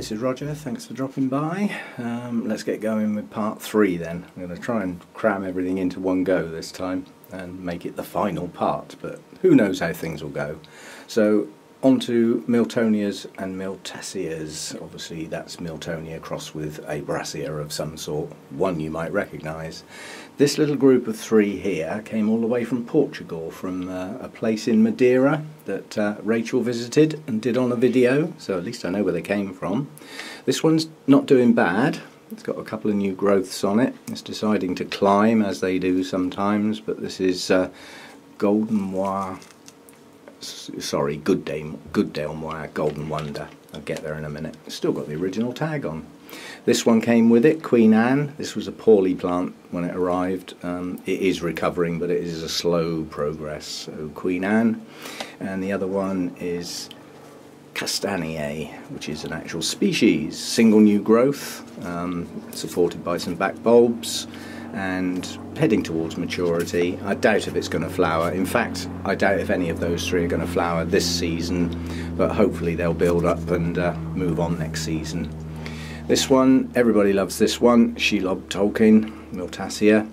this is Roger, thanks for dropping by. Let's get going with part 3 then. I'm going to try and cram everything into one go this time and make it the final part, but who knows how things will go. So on to Miltonias and Miltassias. Obviously that's Miltonia crossed with a Brassia of some sort, one you might recognise. This little group of 3 here came all the way from Portugal, from a place in Madeira that Rachel visited and did on a video, so at least I know where they came from. This one's not doing bad. It's got a couple of new growths on it. It's deciding to climb, as they do sometimes, but this is Goddale Moir Golden Wonder. I'll get there in a minute. It's still got the original tag on. This one came with it, Queen Anne. This was a poorly plant when it arrived. It is recovering, but it is a slow progress. So Queen Anne. And the other one is Castanier, which is an actual species. Single new growth, supported by some back bulbs, and heading towards maturity. I doubt if it's going to flower. In fact, I doubt if any of those 3 are going to flower this season, but hopefully they'll build up and move on next season. This one, everybody loves this one, Shelob Tolkien, Miltassia.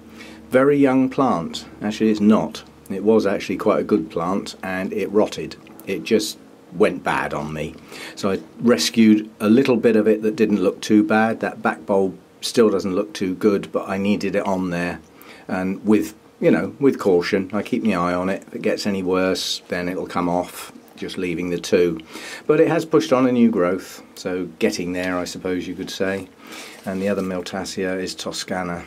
Very young plant. Actually it's not. It was actually quite a good plant and it rotted. It just went bad on me. So I rescued a little bit of it that didn't look too bad. That back bulb still doesn't look too good, but I needed it on there. And with, you know, with caution, I keep my eye on it. If it gets any worse, then it'll come off, just leaving the 2. But it has pushed on a new growth, so getting there, I suppose you could say. And the other Miltassia is Toscana.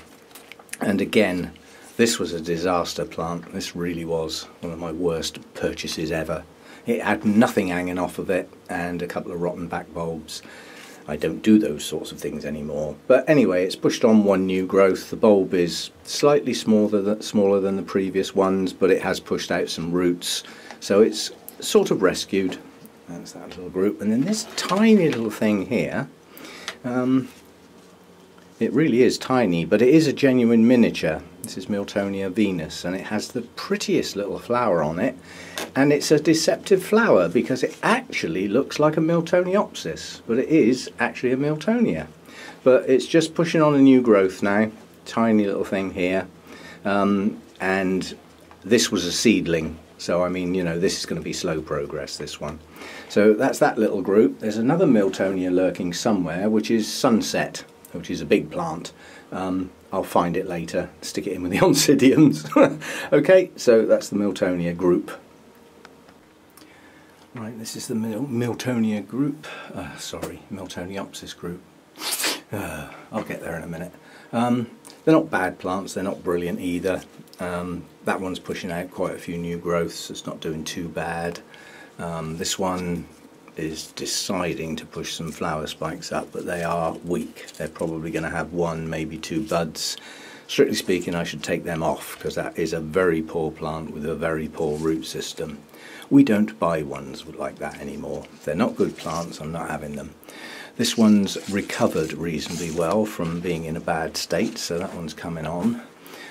And again, this was a disaster plant. This really was one of my worst purchases ever. It had nothing hanging off of it and a couple of rotten back bulbs. I don't do those sorts of things anymore. But anyway, it's pushed on one new growth. The bulb is slightly smaller than the previous ones, but it has pushed out some roots. So it's sort of rescued. That's that little group. And then this tiny little thing here, it really is tiny, but it is a genuine miniature. This is Miltonia Venus, and it has the prettiest little flower on it, and it's a deceptive flower because it actually looks like a Miltoniopsis, but it is actually a Miltonia. But it's just pushing on a new growth now. Tiny little thing here, and this was a seedling. So I mean, you know, this is going to be slow progress, this one. So that's that little group. There's another Miltonia lurking somewhere, which is Sunset, which is a big plant. I'll find it later, stick it in with the Oncidiums. Okay, so that's the Miltonia group. Right, this is the Miltonia group. Miltoniopsis group. I'll get there in a minute. They're not bad plants, they're not brilliant either. That one's pushing out quite a few new growths, it's not doing too bad. This one is deciding to push some flower spikes up, but they are weak. They're probably going to have 1, maybe 2 buds. Strictly speaking, I should take them off because that is a very poor plant with a very poor root system. We don't buy ones like that anymore. If they're not good plants, I'm not having them. This one's recovered reasonably well from being in a bad state, so that one's coming on.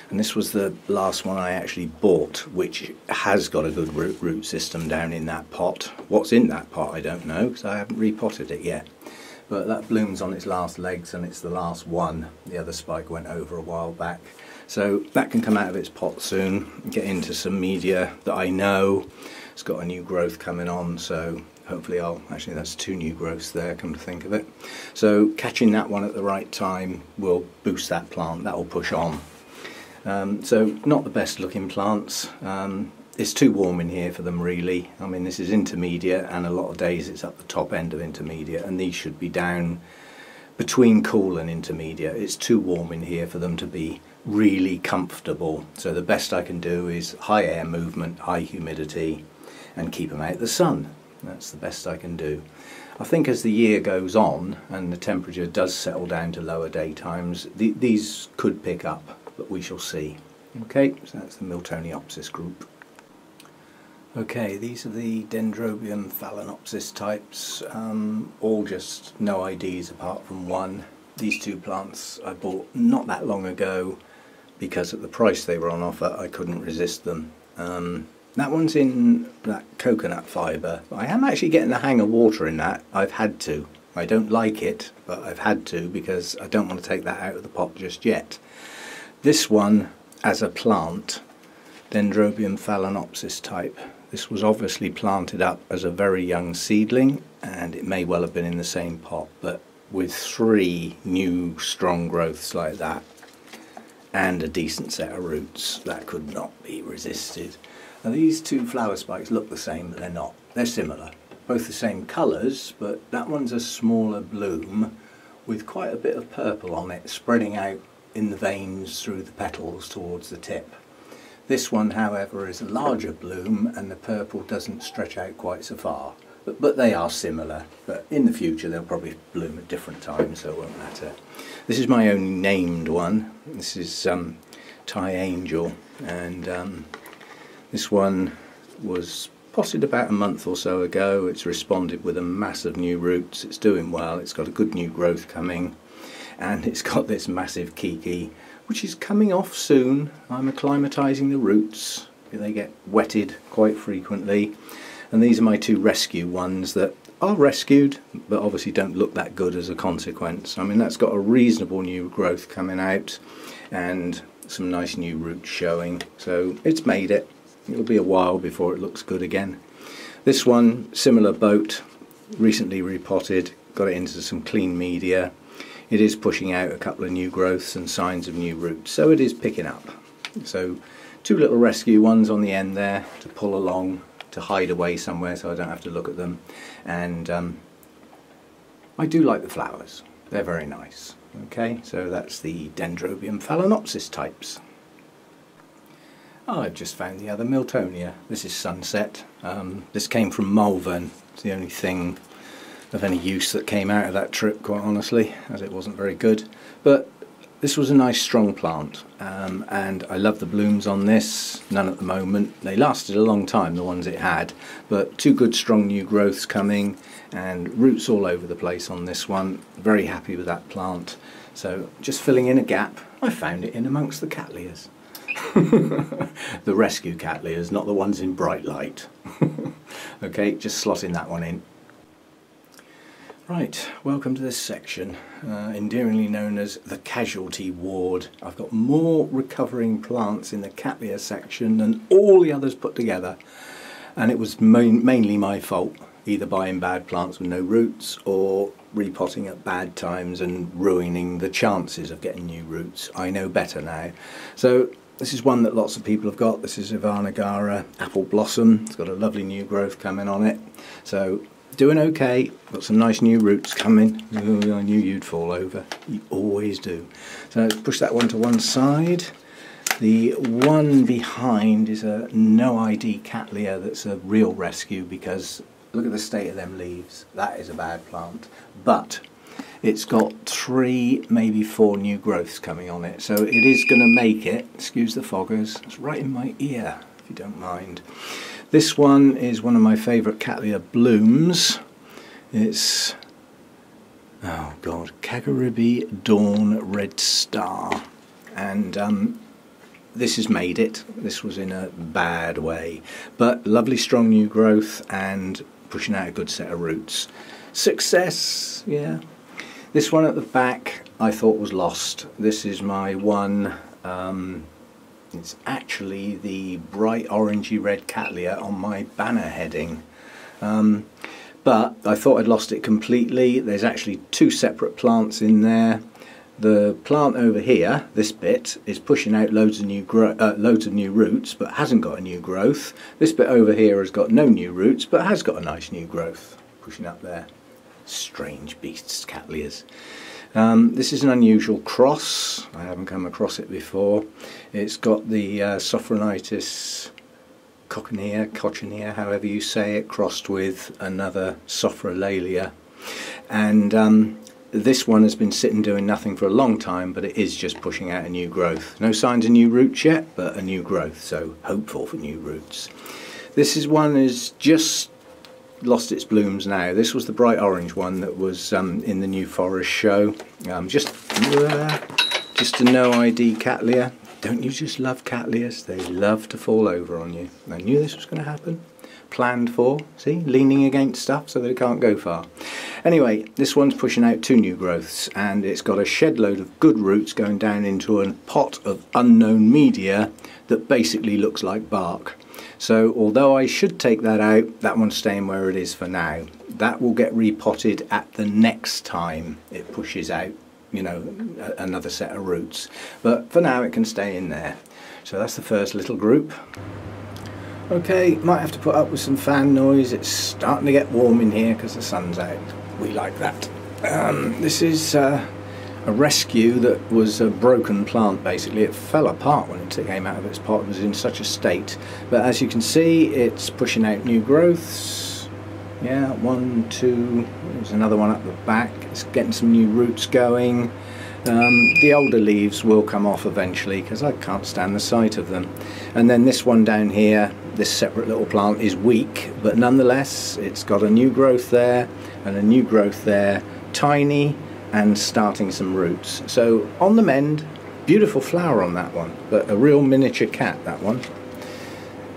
And this was the last one I actually bought, which has got a good root system down in that pot. What's in that pot I don't know, because I haven't repotted it yet. But that blooms on its last legs, and it's the last one. The other spike went over a while back. So that can come out of its pot soon, get into some media that I know. It's got a new growth coming on, so hopefully actually that's 2 new growths there, come to think of it. So catching that one at the right time will boost that plant, that will push on. So not the best looking plants. It's too warm in here for them really. I mean, this is intermediate, and a lot of days it's up the top end of intermediate, and these should be down between cool and intermediate. It's too warm in here for them to be really comfortable. So the best I can do is high air movement, high humidity, and keep them out of the sun. That's the best I can do. I think as the year goes on and the temperature does settle down to lower daytimes, these could pick up, but we shall see. Okay, so that's the Miltoniopsis group. Okay, these are the Dendrobium phalaenopsis types, all just no IDs apart from one. These 2 plants I bought not that long ago because at the price they were on offer I couldn't resist them. That one's in that coconut fibre. I am actually getting the hang of watering that. I've had to. I don't like it, but I've had to because I don't want to take that out of the pot just yet. This one, as a plant, Dendrobium phalaenopsis type. This was obviously planted up as a very young seedling, and it may well have been in the same pot, but with 3 new strong growths like that and a decent set of roots, that could not be resisted. Now these 2 flower spikes look the same, but they're not. They're similar. Both the same colours, but that one's a smaller bloom with quite a bit of purple on it, spreading out in the veins through the petals towards the tip. This one, however, is a larger bloom and the purple doesn't stretch out quite so far. But they are similar, but in the future they'll probably bloom at different times, so it won't matter. This is my only named one. This is Thai Angel, and this one was potted about a month or so ago. It's responded with a mass of new roots. It's doing well. It's got a good new growth coming, and it's got this massive kiki, which is coming off soon. I'm acclimatising the roots. They get wetted quite frequently. And these are my 2 rescue ones that are rescued, but obviously don't look that good as a consequence. I mean, that's got a reasonable new growth coming out and some nice new roots showing. So it's made it. It'll be a while before it looks good again. This one, similar boat, recently repotted, got it into some clean media. It is pushing out a couple of new growths and signs of new roots, so it is picking up. So 2 little rescue ones on the end there to pull along, to hide away somewhere so I don't have to look at them. And I do like the flowers. They're very nice. Okay, so that's the Dendrobium phalaenopsis types. Oh, I've just found the other Miltonia. This is Sunset. This came from Malvern. It's the only thing of any use that came out of that trip, quite honestly, as it wasn't very good. But this was a nice strong plant, and I love the blooms on this. None at the moment. They lasted a long time, the ones it had, but 2 good strong new growths coming and roots all over the place on this one. Very happy with that plant. So just filling in a gap. I found it in amongst the cattleyas. The rescue cattleyas, not the ones in bright light. Okay, just slotting that one in. Right, welcome to this section, endearingly known as the casualty ward. I've got more recovering plants in the Cattleya section than all the others put together, and it was mainly my fault, either buying bad plants with no roots or repotting at bad times and ruining the chances of getting new roots. I know better now. So this is one that lots of people have got. This is Ivanagara Apple Blossom. It's got a lovely new growth coming on it. So doing okay, got some nice new roots coming. Oh, I knew you'd fall over, you always do. So let's push that one to one side. The one behind is a no ID Cattleya that's a real rescue, because look at the state of them leaves. That is a bad plant, but it's got 3, maybe 4 new growths coming on it, so it is going to make it. Excuse the foggers, it's right in my ear, if you don't mind. This one is one of my favourite Cattleya blooms. It's, oh god, Kagaribi Dawn Red Star, and this has made it. This was in a bad way, but lovely strong new growth and pushing out a good set of roots. Success, yeah. This one at the back I thought was lost. This is my one. It's actually the bright orangey red Cattleya on my banner heading, but I thought I'd lost it completely. There's actually 2 separate plants in there. The plant over here, this bit, is pushing out loads of new roots, but hasn't got a new growth. This bit over here has got no new roots, but has got a nice new growth pushing up there. Strange beasts, Cattleyas. This is an unusual cross. I haven't come across it before. It's got the Sophronitis cochineal, however you say it, crossed with another Sophrolalia. And this one has been sitting doing nothing for a long time, but it is just pushing out a new growth. No signs of new roots yet, but a new growth, so hopeful for new roots. This is one is just lost its blooms now. This was the bright orange one that was in the New Forest show. Just a no ID Cattleya. Don't you just love Cattleyas? They love to fall over on you. I knew this was going to happen. planned for. See, leaning against stuff so that it can't go far. Anyway, this one's pushing out 2 new growths, and it's got a shed load of good roots going down into a pot of unknown media that basically looks like bark. So although I should take that out, that one's staying where it is for now. That will get repotted at the next time it pushes out, you know, another set of roots. But for now it can stay in there. So that's the first little group. Okay, might have to put up with some fan noise. It's starting to get warm in here because the sun's out. We like that. This is a rescue that was a broken plant basically. It fell apart when it came out of its pot. It was in such a state. But as you can see, it's pushing out new growths. Yeah, 1, 2, there's another one up the back. It's getting some new roots going. The older leaves will come off eventually because I can't stand the sight of them. And then this one down here, this separate little plant is weak, but nonetheless it's got a new growth there and a new growth there, tiny and starting some roots. So on the mend, beautiful flower on that one, but a real miniature cat, that one.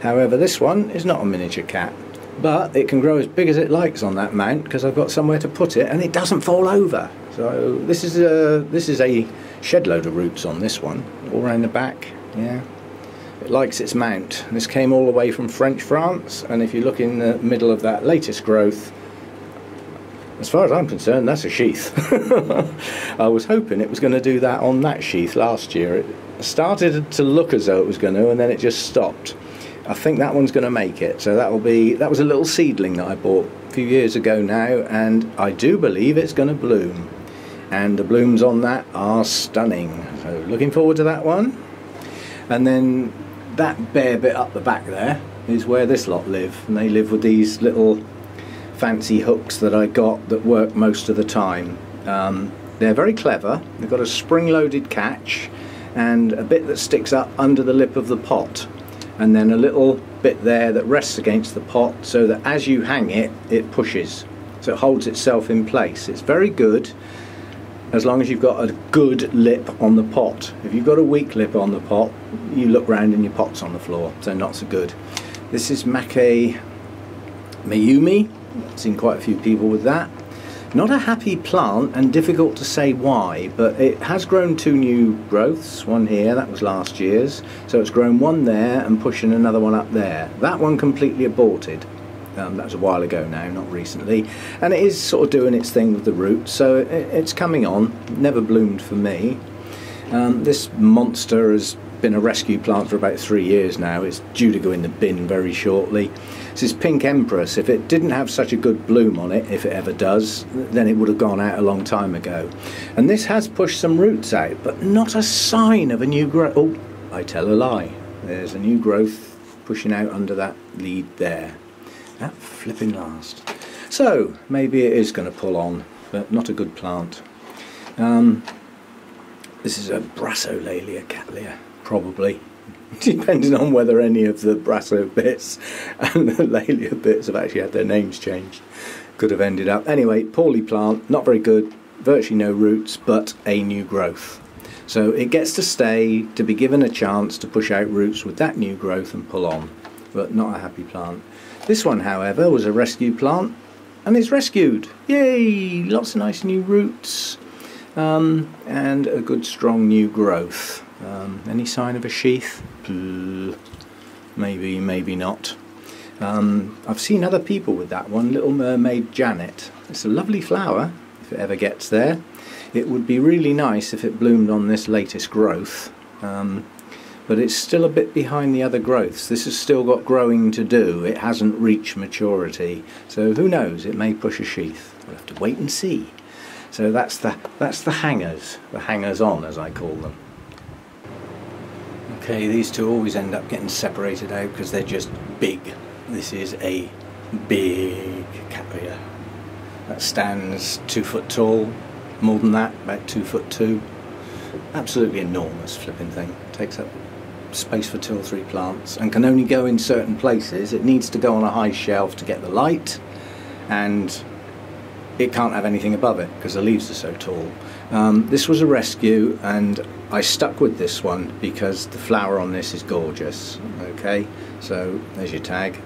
However, this one is not a miniature cat, but it can grow as big as it likes on that mount because I've got somewhere to put it and it doesn't fall over. So this is a shed load of roots on this one, all around the back. Yeah, it likes its mount. This came all the way from French France, and if you look in the middle of that latest growth, as far as I'm concerned, that's a sheath. I was hoping it was going to do that on that sheath last year. It started to look as though it was going to, and then it just stopped. I think that one's going to make it. So that was a little seedling that I bought a few years ago now, and I do believe it's going to bloom. And the blooms on that are stunning. So looking forward to that one. And then that bare bit up the back there is where this lot live, and they live with these little fancy hooks that I got that work most of the time. They're very clever. They've got a spring-loaded catch and a bit that sticks up under the lip of the pot, and then a little bit there that rests against the pot so that as you hang it, it pushes, so it holds itself in place. It's very good as long as you've got a good lip on the pot. If you've got a weak lip on the pot, you look round and your pot's on the floor, so not so good. This is Mackay Mayumi. I've seen quite a few people with that. Not a happy plant, and difficult to say why, but it has grown 2 new growths. One here, that was last year's, so it's grown one there and pushing another one up there. That one completely aborted. That was a while ago now, not recently, and it is sort of doing its thing with the roots, so it's coming on. Never bloomed for me. This monster has been a rescue plant for about 3 years now. It's due to go in the bin very shortly. This is Pink Empress. If it didn't have such a good bloom on it, if it ever does, then it would have gone out a long time ago. And this has pushed some roots out, but not a sign of a new growth. Oh, I tell a lie. There's a new growth pushing out under that lead there. That flipping last. So maybe it is going to pull on, but not a good plant. This is a Brassolalia cattleya, probably, depending on whether any of the Brasso bits and the Laelia bits have actually had their names changed. Could have ended up. Anyway, poorly plant, not very good, virtually no roots, but a new growth. So it gets to stay, to be given a chance to push out roots with that new growth and pull on, but not a happy plant. This one, however, was a rescue plant, and it's rescued. Yay! Lots of nice new roots, and a good strong new growth. Any sign of a sheath? Maybe, maybe not. I've seen other people with that one, Little Mermaid Janet. It's a lovely flower, if it ever gets there. It would be really nice if it bloomed on this latest growth. But it's still a bit behind the other growths. This has still got growing to do. It hasn't reached maturity. So who knows, it may push a sheath. We'll have to wait and see. So that's the hangers on, as I call them. Okay, these two always end up getting separated out because they're just big. This is a big cattleya. That stands 2 foot tall, more than that, about 2'2". Absolutely enormous flipping thing. Takes up space for 2 or 3 plants and can only go in certain places. It needs to go on a high shelf to get the light, and it can't have anything above it because the leaves are so tall. This was a rescue, and I stuck with this one because the flower on this is gorgeous. Okay, so there's your tag.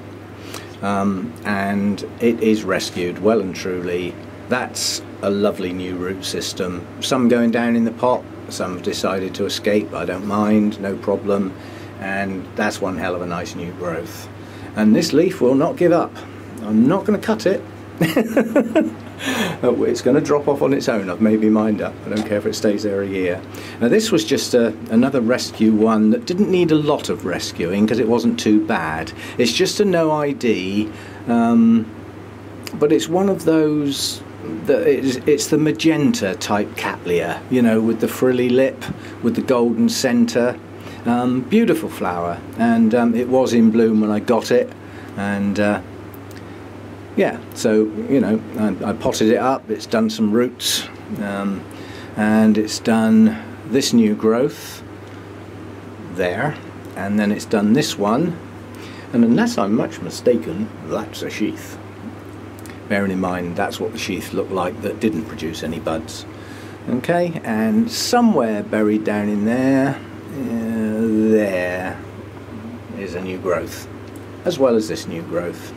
and it is rescued well and truly. That's a lovely new root system. Some going down in the pot, some have decided to escape. I don't mind, no problem, and that's one hell of a nice new growth. And this leaf will not give up. I'm not going to cut it. It's going to drop off on its own. I've made my mind up. I don't care if it stays there a year. Now this was just another rescue one that didn't need a lot of rescuing because it wasn't too bad. It's just a no ID, but it's one of those that it's the magenta type Cattleya, you know, with the frilly lip, with the golden centre. Beautiful flower, and it was in bloom when I got it, and yeah, so you know, I potted it up, it's done some roots, and it's done this new growth there, and then it's done this one, and unless I'm much mistaken, that's a sheath. Bearing in mind that's what the sheath looked like that didn't produce any buds. Okay, and somewhere buried down in there, there is a new growth, as well as this new growth.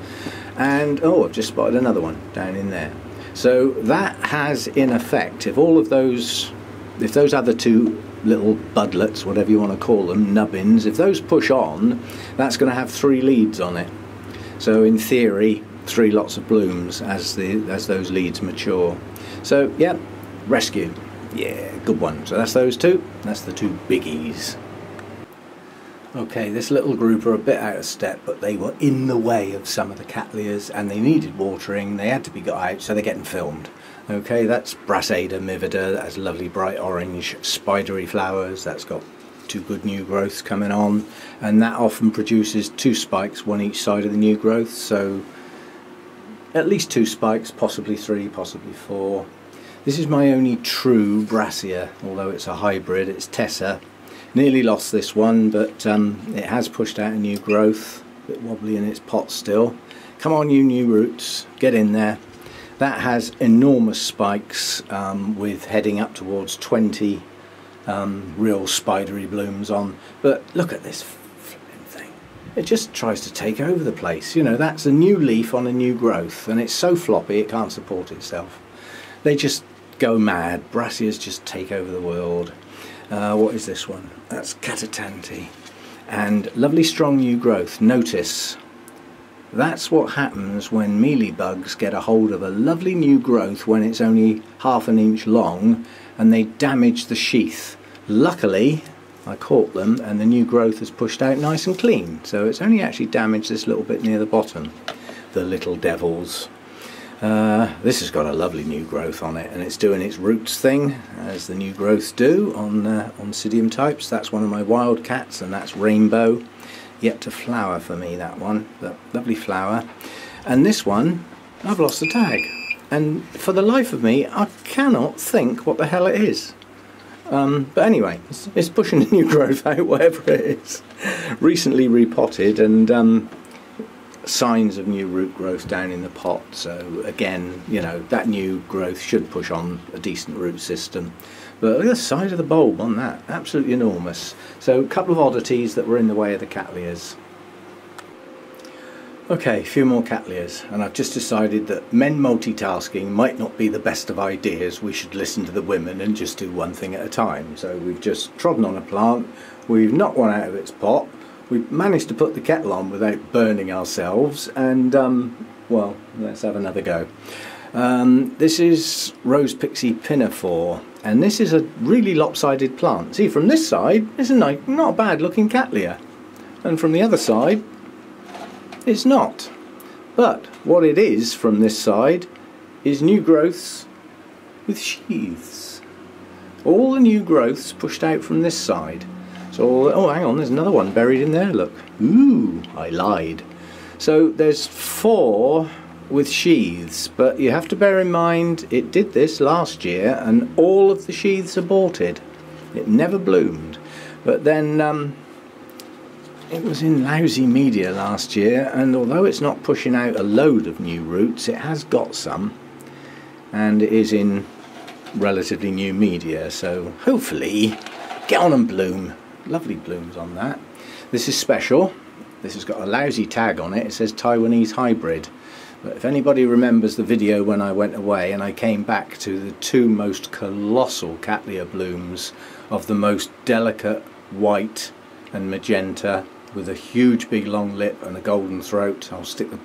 And oh, I've just spotted another one down in there. So that has in effect, if those other two little budlets, whatever you want to call them, nubbins, if those push on, that's going to have 3 leads on it. So in theory, 3 lots of blooms as those leads mature. So yeah, rescue. Yeah, good one. So that's those two. That's the 2 biggies. Okay, this little group are a bit out of step, but they were in the way of some of the Cattleyas and they needed watering. They had to be got out, so they're getting filmed. Okay, that's Brassada mivida. That has lovely bright orange spidery flowers. That's got 2 good new growths coming on, and that often produces 2 spikes, one each side of the new growth. So at least 2 spikes, possibly 3, possibly 4. This is my only true Brassia, although it's a hybrid. It's Tessa. Nearly lost this one, but it has pushed out a new growth. A bit wobbly in its pot still. Come on, you new roots, get in there. That has enormous spikes with heading up towards 20 real spidery blooms on. But look at this flipping thing. It just tries to take over the place. You know, that's a new leaf on a new growth, and it's so floppy it can't support itself. They just go mad. Brassias just take over the world. What is this one? That's Catatanti. And lovely strong new growth. Notice, that's what happens when mealybugs get a hold of a lovely new growth when it's only ½ an inch long, and they damage the sheath. Luckily, I caught them and the new growth has pushed out nice and clean. So it's only actually damaged this little bit near the bottom. The little devils. This has got a lovely new growth on it, and it's doing its roots thing as the new growths do on Oncidium types. That's one of my wildcats, and that's Rainbow. Yet to flower for me, that one. But lovely flower. And this one, I've lost the tag, and for the life of me I cannot think what the hell it is. But anyway, it's pushing the new growth out, whatever it is. Recently repotted, and signs of new root growth down in the pot, so again, you know, that new growth should push on a decent root system. But look at the size of the bulb on that, absolutely enormous. So a couple of oddities that were in the way of the Cattleyas. Okay, a few more Cattleyas, and I've just decided that men multitasking might not be the best of ideas. We should listen to the women and just do one thing at a time. So we've just trodden on a plant, we've knocked one out of its pot, we've managed to put the kettle on without burning ourselves, and well, let's have another go. This is Rose Pixie Pinafore, and this is a really lopsided plant. See, from this side, it's a nice, not a bad looking Cattleya, and from the other side, it's not. But what it is from this side is new growths with sheaths. All the new growths pushed out from this side. So, oh, hang on, there's another one buried in there, look. Ooh, I lied. So there's 4 with sheaths, but you have to bear in mind it did this last year and all of the sheaths aborted. It never bloomed. But then it was in lousy media last year, and although it's not pushing out a load of new roots, it has got some, and it is in relatively new media, so hopefully get on and bloom. Lovely blooms on that. This is special. This has got a lousy tag on it. It says Taiwanese hybrid. But if anybody remembers the video when I went away and I came back to the two most colossal Cattleya blooms of the most delicate white and magenta with a huge big long lip and a golden throat. I'll stick the...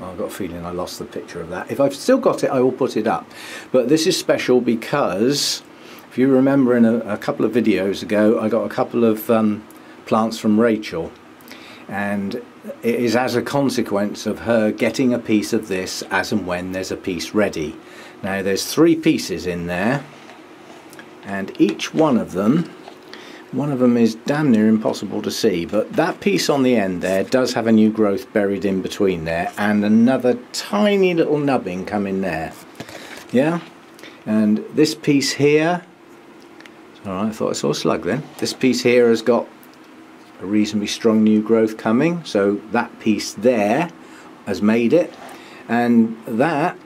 I've got a feeling I lost the picture of that. If I've still got it, I will put it up. But this is special because, if you remember in a couple of videos ago, I got a couple of plants from Rachel. And it is as a consequence of her getting a piece of this as and when there's a piece ready. Now there's 3 pieces in there, and each one of them is damn near impossible to see, but that piece on the end there does have a new growth buried in between there, and another tiny little nubbing coming there. Yeah, and this piece here, alright, I thought I saw a slug then. This piece here has got a reasonably strong new growth coming, so that piece there has made it, and that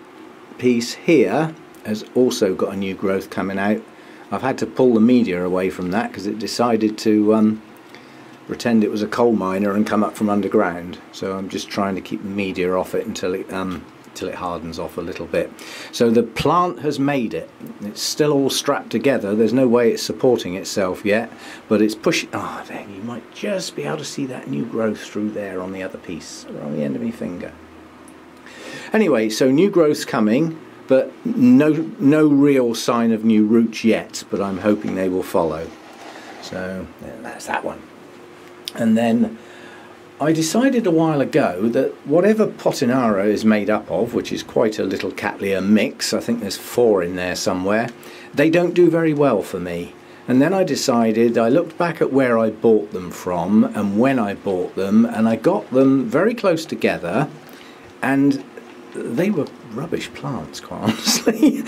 piece here has also got a new growth coming out. I've had to pull the media away from that because it decided to pretend it was a coal miner and come up from underground, so I'm just trying to keep the media off it until it hardens off a little bit. So the plant has made it. It's still all strapped together. There's no way it's supporting itself yet, but it's pushing. Oh, there, you might just be able to see that new growth through there on the other piece, or on the end of my finger. Anyway, so new growth's coming, but no real sign of new roots yet, but I'm hoping they will follow. So that's that one. And then I decided a while ago that whatever Potinara is made up of, which is quite a little Cattleya mix, I think there's 4 in there somewhere, they don't do very well for me. And then I decided, I looked back at where I bought them from and when I bought them, and I got them very close together, and they were rubbish plants, quite honestly.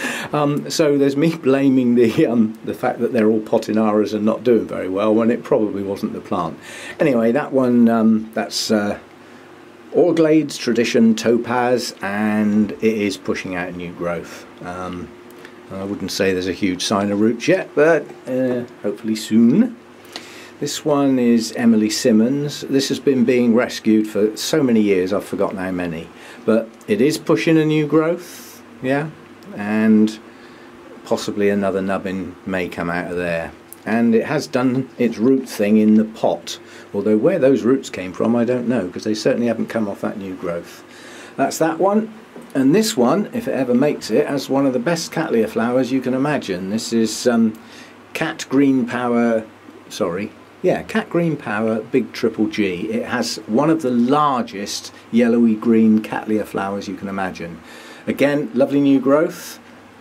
So there's me blaming the fact that they're all Potinaras and not doing very well when it probably wasn't the plant. Anyway, that one, that's Orchids Tradition Topaz, and it is pushing out new growth. I wouldn't say there's a huge sign of roots yet, but hopefully soon. This one is Emily Simmons. This has been being rescued for so many years, I've forgotten how many. But it is pushing a new growth, yeah, and possibly another nubbin may come out of there. And it has done its root thing in the pot, although where those roots came from I don't know, because they certainly haven't come off that new growth. That's that one. And this one, if it ever makes it, has one of the best Cattleya flowers you can imagine. This is Cat Green Power, Cat Green Power Big Triple G. It has one of the largest yellowy green Cattleya flowers you can imagine. Again, lovely new growth,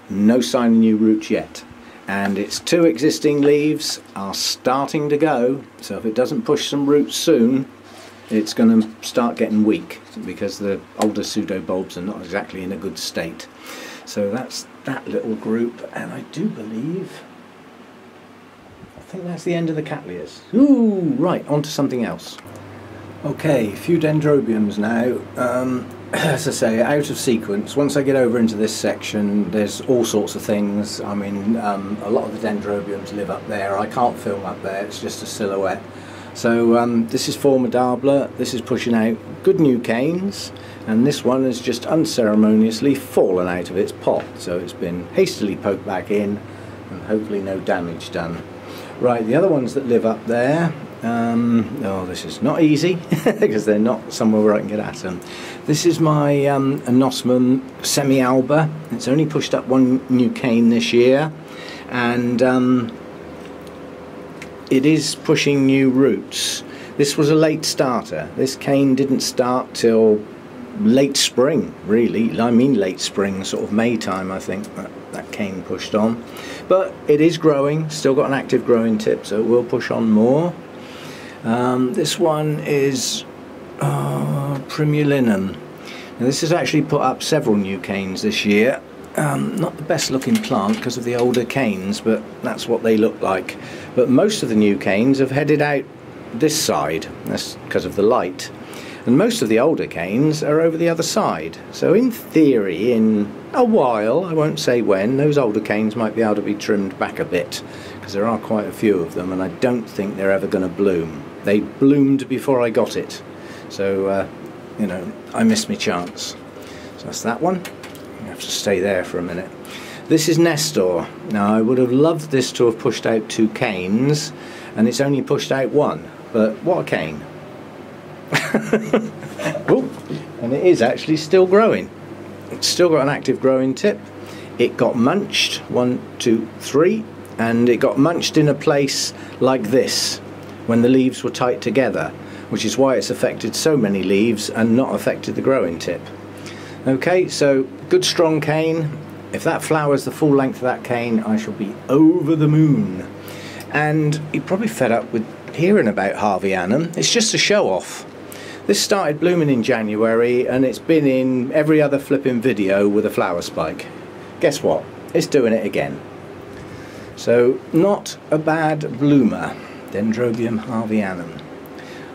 no sign of new roots yet. And its 2 existing leaves are starting to go, so if it doesn't push some roots soon, it's going to start getting weak because the older pseudobulbs are not exactly in a good state. So that's that little group, and I do believe, I think that's the end of the Cattleyas. Ooh, right, on to something else. Okay, a few dendrobiums now. As I say, out of sequence. Once I get over into this section, there's all sorts of things. I mean, a lot of the dendrobiums live up there. I can't film up there, it's just a silhouette. So this is Formidable. This is pushing out good new canes, and this one has just unceremoniously fallen out of its pot. So it's been hastily poked back in, and hopefully no damage done. Right, the other ones that live up there, oh, this is not easy because they're not somewhere where I can get at them. This is my Anosmum semi-alba. It's only pushed up 1 new cane this year, and it is pushing new roots. This was a late starter. This cane didn't start till late spring, really. I mean late spring, sort of May time, I think that cane pushed on. But it is growing, still got an active growing tip, so it will push on more. This one is Primulinum. Now this has actually put up several new canes this year. Not the best looking plant because of the older canes, but that's what they look like. But most of the new canes have headed out this side, that's because of the light. And most of the older canes are over the other side. So in theory, in a while, I won't say when, those older canes might be able to be trimmed back a bit, because there are quite a few of them, and I don't think they're ever going to bloom. They bloomed before I got it. So, you know, I missed my chance. So that's that one. I have to stay there for a minute. This is Nestor. Now, I would have loved this to have pushed out 2 canes, and it's only pushed out 1. But what a cane. Oh, and it is actually still growing. It's still got an active growing tip. It got munched, 1, 2, 3, and it got munched in a place like this when the leaves were tight together, which is why it's affected so many leaves and not affected the growing tip. Okay, so good strong cane. If that flowers the full length of that cane, I shall be over the moon. And you're probably fed up with hearing about Harveyanum. It's just a show off. This started blooming in January, and it's been in every other flipping video with a flower spike. Guess what? It's doing it again. So, not a bad bloomer, Dendrobium Harveyanum.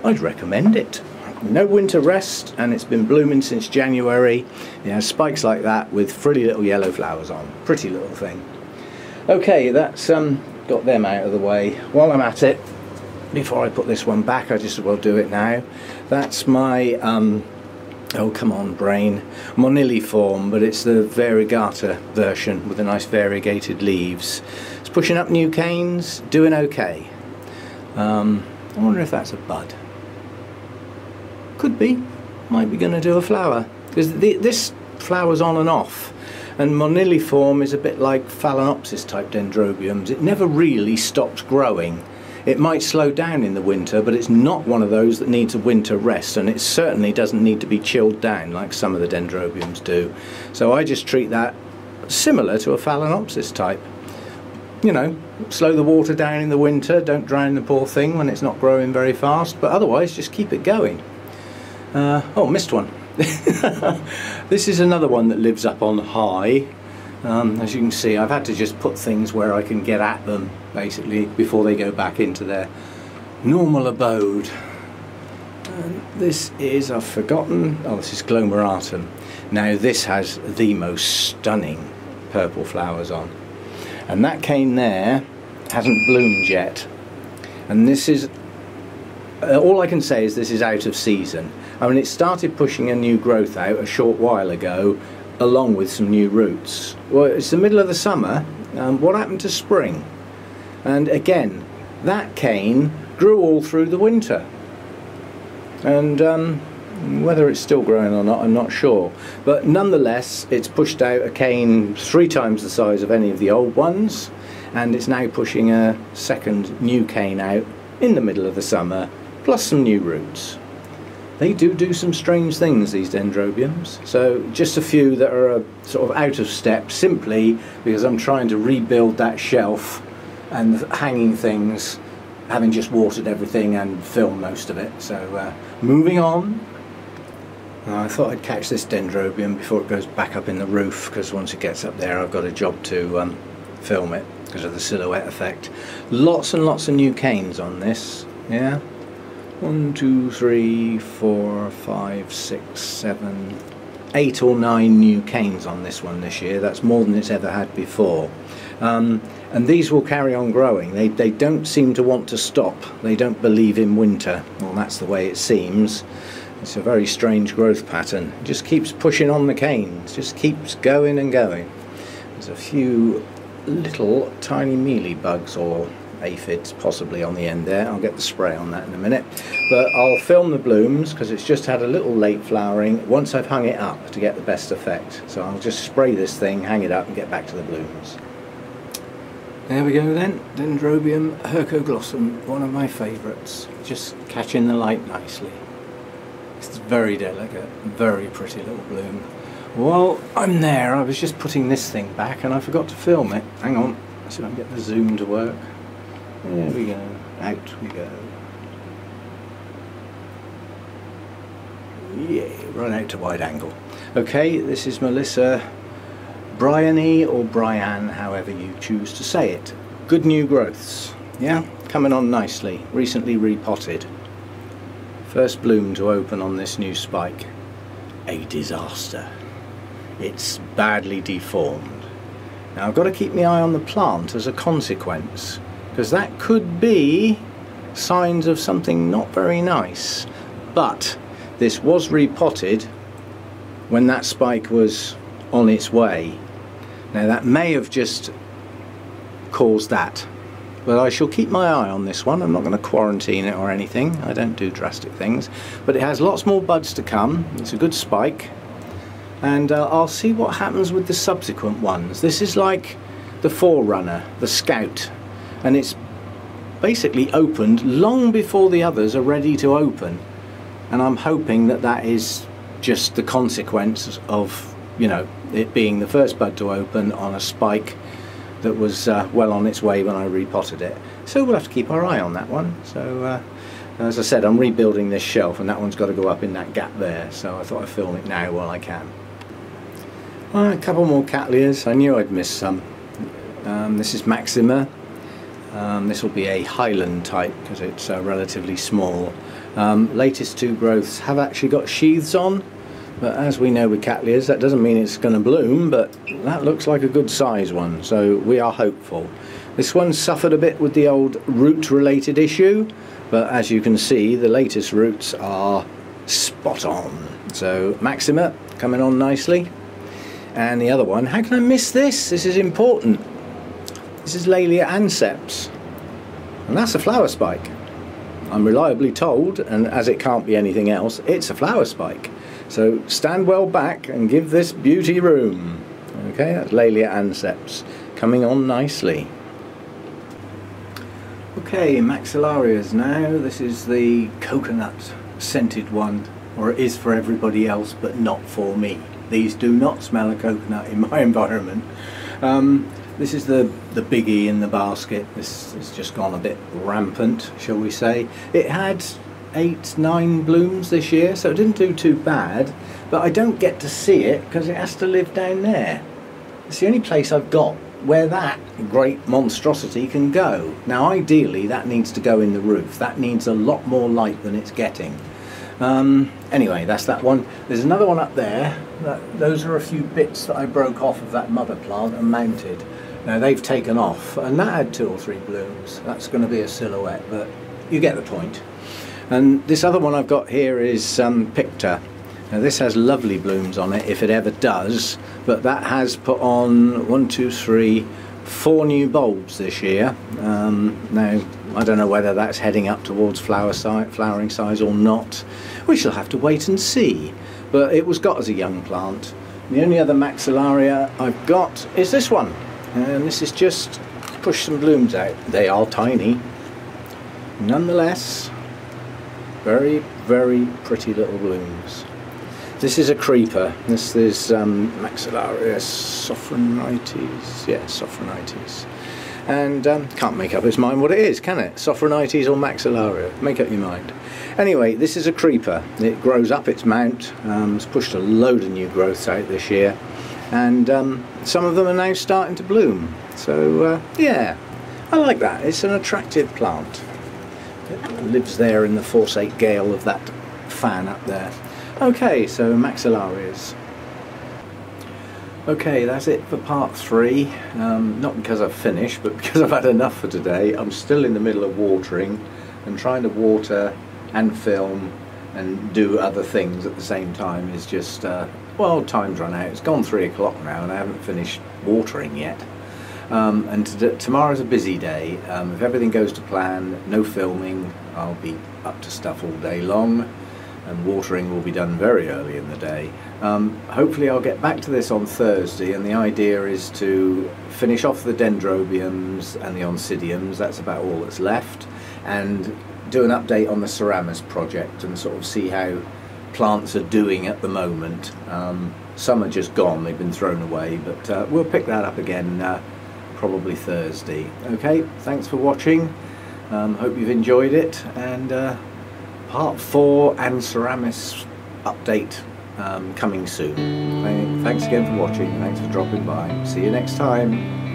I'd recommend it. No winter rest, and it's been blooming since January. It has spikes like that with frilly little yellow flowers on. Pretty little thing. Okay, that's got them out of the way. While I'm at it, before I put this one back, I just as well do it now. That's my oh come on brain, moniliform, but it's the variegata version with the nice variegated leaves. It's pushing up new canes, doing okay. I wonder if that's a bud. Could be. Might be going to do a flower, because this flowers on and off, and moniliform is a bit like phalaenopsis type dendrobiums. It never really stops growing. It might slow down in the winter, but it's not one of those that needs a winter rest, and it certainly doesn't need to be chilled down like some of the dendrobiums do. So I just treat that similar to a phalaenopsis type. You know, slow the water down in the winter, don't drown the poor thing when it's not growing very fast, but otherwise just keep it going. Oh, missed one. This is another one that lives up on high. As you can see, I've had to just put things where I can get at them, basically, before they go back into their normal abode. And this is, I've forgotten, oh, this is Glomeratum. Now this has the most stunning purple flowers on. And that cane there hasn't bloomed yet. And this is, all I can say is this is out of season. I mean, it started pushing a new growth out a short while ago, along with some new roots. Well, it's the middle of the summer. What happened to spring? And again, that cane grew all through the winter. And whether it's still growing or not, I'm not sure. But nonetheless, it's pushed out a cane 3 times the size of any of the old ones, and it's now pushing a second new cane out in the middle of the summer, plus some new roots. They do some strange things, these dendrobiums. So just a few that are sort of out of step, simply because I'm trying to rebuild that shelf and hanging things, having just watered everything and filmed most of it. So moving on. I thought I'd catch this dendrobium before it goes back up in the roof, because once it gets up there I've got a job to film it because of the silhouette effect. Lots and lots of new canes on this, yeah. 1, 2, 3, 4, 5, 6, 7, 8 or 9 new canes on this one this year. That's more than it's ever had before. And these will carry on growing. They don't seem to want to stop. They don't believe in winter. Well, that's the way it seems. It's a very strange growth pattern. It just keeps pushing on the canes. Just keeps going and going. There's a few little tiny mealy bugs or aphids possibly on the end there. I'll get the spray on that in a minute, but I'll film the blooms because it's just had a little late flowering once I've hung it up to get the best effect. So I'll just spray this thing, hang it up and get back to the blooms. There we go then, Dendrobium hercoglossum, one of my favourites, just catching the light nicely. It's very delicate, very pretty little bloom. Well, I'm there. I was just putting this thing back and I forgot to film it. Hang on, let's see if I can get the zoom to work. There we go, out we go. Yeah, run out to wide angle. Okay, this is Melissa Bryony, or Brian, however you choose to say it. Good new growths, yeah, coming on nicely, recently repotted. First bloom to open on this new spike. A disaster. It's badly deformed. Now I've got to keep my eye on the plant as a consequence, because that could be signs of something not very nice. But this was repotted when that spike was on its way. Now that may have just caused that, but I shall keep my eye on this one. I'm not going to quarantine it or anything. I don't do drastic things, but it has lots more buds to come. It's a good spike, and I'll see what happens with the subsequent ones. This is like the forerunner, the scout, and it's basically opened long before the others are ready to open, and I'm hoping that that is just the consequence of, you know, it being the first bud to open on a spike that was well on its way when I repotted it. So we'll have to keep our eye on that one. So as I said, I'm rebuilding this shelf, and that one's got to go up in that gap there, so I thought I'd film it now while I can. A couple more Cattleyas. I knew I'd missed some. This is Maxima. This will be a Highland type because it's relatively small. Latest two growths have actually got sheaths on, but as we know with Cattleyas, that doesn't mean it's going to bloom, but that looks like a good size one, so we are hopeful. This one suffered a bit with the old root related issue, but as you can see, the latest roots are spot on. So Maxima coming on nicely, and the other one, how can I miss this? This is important. This is Laelia anceps, and that's a flower spike. I'm reliably told, and as it can't be anything else, it's a flower spike. So stand well back and give this beauty room. Okay, that's Laelia anceps coming on nicely. Okay, Maxillarias now. This is the coconut scented one, or it is for everybody else but not for me. These do not smell of coconut in my environment. This is the biggie in the basket. This has just gone a bit rampant, shall we say. It had 8-9 blooms this year, so it didn't do too bad, but I don't get to see it because it has to live down there. It's the only place I've got where that great monstrosity can go. Now ideally that needs to go in the roof. That needs a lot more light than it's getting. Anyway, that's that one. There's another one up there. Those are a few bits that I broke off of that mother plant and mounted. Now they've taken off, and that had 2 or 3 blooms. That's going to be a silhouette, but you get the point. And this other one I've got here is Picta. Now this has lovely blooms on it, if it ever does, but that has put on 1, 2, 3, 4 new bulbs this year. Now I don't know whether that's heading up towards flowering size or not. We shall have to wait and see, but it was got as a young plant. The only other Maxillaria I've got is this one, and this is just pushed some blooms out. They are tiny, nonetheless very, very pretty little blooms. This is a creeper. This is Maxillaria Sophronites. Yeah, Sophronites. And can't make up its mind what it is, can it? Sophronites or Maxillaria? Make up your mind. Anyway, this is a creeper. It grows up its mount. It's pushed a load of new growths out this year, and some of them are now starting to bloom. So yeah, I like that. It's an attractive plant. It lives there in the Forsake gale of that fan up there. Okay, so Maxillarias. Okay, that's it for part 3. Not because I've finished, but because I've had enough for today. I'm still in the middle of watering and trying to water and film and do other things at the same time is just, well, time's run out. It's gone 3 o'clock now and I haven't finished watering yet. And tomorrow's a busy day. If everything goes to plan, no filming, I'll be up to stuff all day long, and watering will be done very early in the day. Hopefully I'll get back to this on Thursday, and the idea is to finish off the dendrobiums and the oncidiums. That's about all that's left, and do an update on the Ceramus project and sort of see how plants are doing at the moment. Some are just gone, they've been thrown away, but we'll pick that up again probably Thursday. Okay, thanks for watching. Hope you've enjoyed it, and part 4 and Ceramus update coming soon. Thanks again for watching. Thanks for dropping by. See you next time.